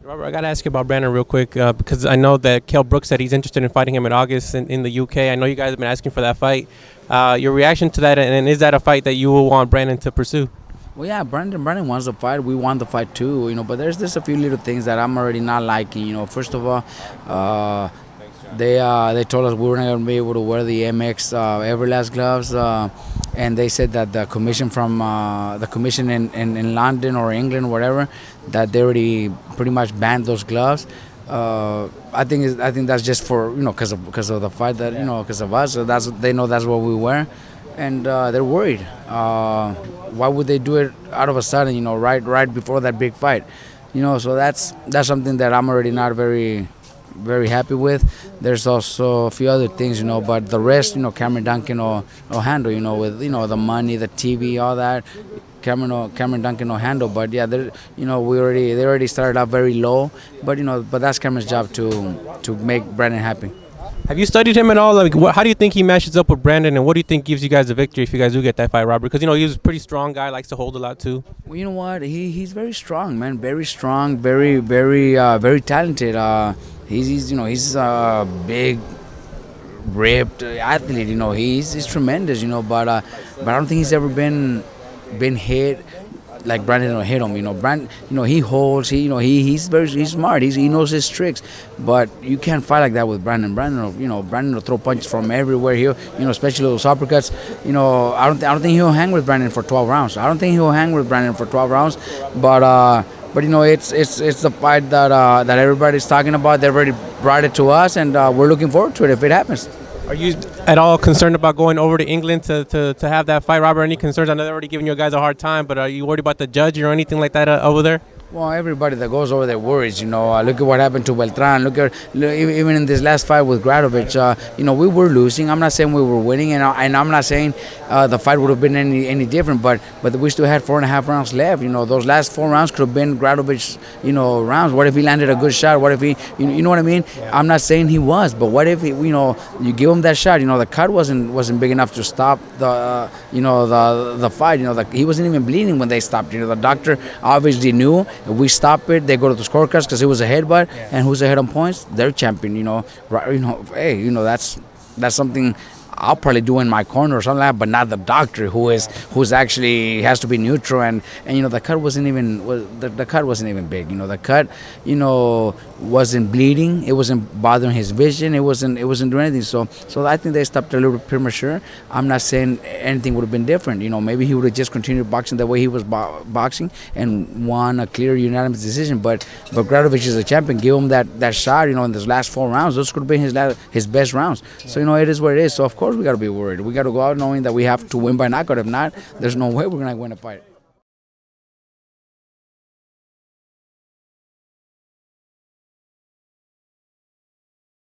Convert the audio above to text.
Robert, I got to ask you about Brandon real quick because I know that Kell Brook said he's interested in fighting him in August in the UK. I know you guys have been asking for that fight. Your reaction to that, and is that a fight that you will want Brandon to pursue? Well, yeah, Brandon wants the fight. We want the fight too, but there's just a few little things that I'm already not liking. First of all, they told us we were not going to be able to wear the MX Everlast gloves, and they said that the commission from the commission in London or England, whatever, that they already pretty much banned those gloves. I think that's just for because of the fight that because of us. So they know that's what we wear, and they're worried. Why would they do it out of a sudden? Right before that big fight. So that's something that I'm already not very happy with. There's also a few other things, but the rest, Cameron Duncan will handle, with the money, the TV, all that. Cameron Duncan will handle, but yeah, they already started out very low, but that's Cameron's job to make Brandon happy. Have you studied him at all? Like, how do you think he matches up with Brandon, and what do you think gives you guys the victory if you guys do get that fight, Robert? Because he was a pretty strong guy, likes to hold a lot too. Well, you know what? He's very strong, man. Very strong, very talented. He's a big, ripped athlete. He's tremendous. But I don't think he's ever been hit like Brandon will hit him. Brandon, he holds. He's smart. He knows his tricks. But you can't fight like that with Brandon. Brandon will throw punches from everywhere. Especially those uppercuts. I don't think he'll hang with Brandon for 12 rounds. But it's the fight that everybody's talking about. They've already brought it to us, and we're looking forward to it if it happens. Are you at all concerned about going over to England to have that fight, Robert? Any concerns? I know they're already giving you guys a hard time, but are you worried about the judge or anything like that over there? Well, everybody that goes over there worries, Look at what happened to Beltran. Look, even in this last fight with Gradovic, we were losing. I'm not saying we were winning, and I'm not saying the fight would have been any different, but we still had 4.5 rounds left. Those last 4 rounds could have been Gradovic's, rounds. What if he landed a good shot? What if he, you know what I mean? Yeah. I'm not saying he was, but what if he, you give him that shot? The cut wasn't big enough to stop the, the fight. He wasn't even bleeding when they stopped. The doctor obviously knew. If we stop it, they go to the scorecards because it was a headbutt, and who's ahead on points? They're champion. Hey, that's something I'll probably do in my corner or something like that, but not the doctor who's actually has to be neutral. And the cut wasn't even the cut wasn't even big. The cut wasn't bleeding. It wasn't bothering his vision. It wasn't doing anything. So I think they stopped a little bit premature. I'm not saying anything would have been different. Maybe he would have just continued boxing the way he was boxing and won a clear unanimous decision. But Gradovic is a champion. Give him that shot. In those last 4 rounds, those could have been his best rounds. So it is what it is. So of course we got to be worried. We got to go out knowing that we have to win by knockout. If not, there's no way we're gonna win a fight.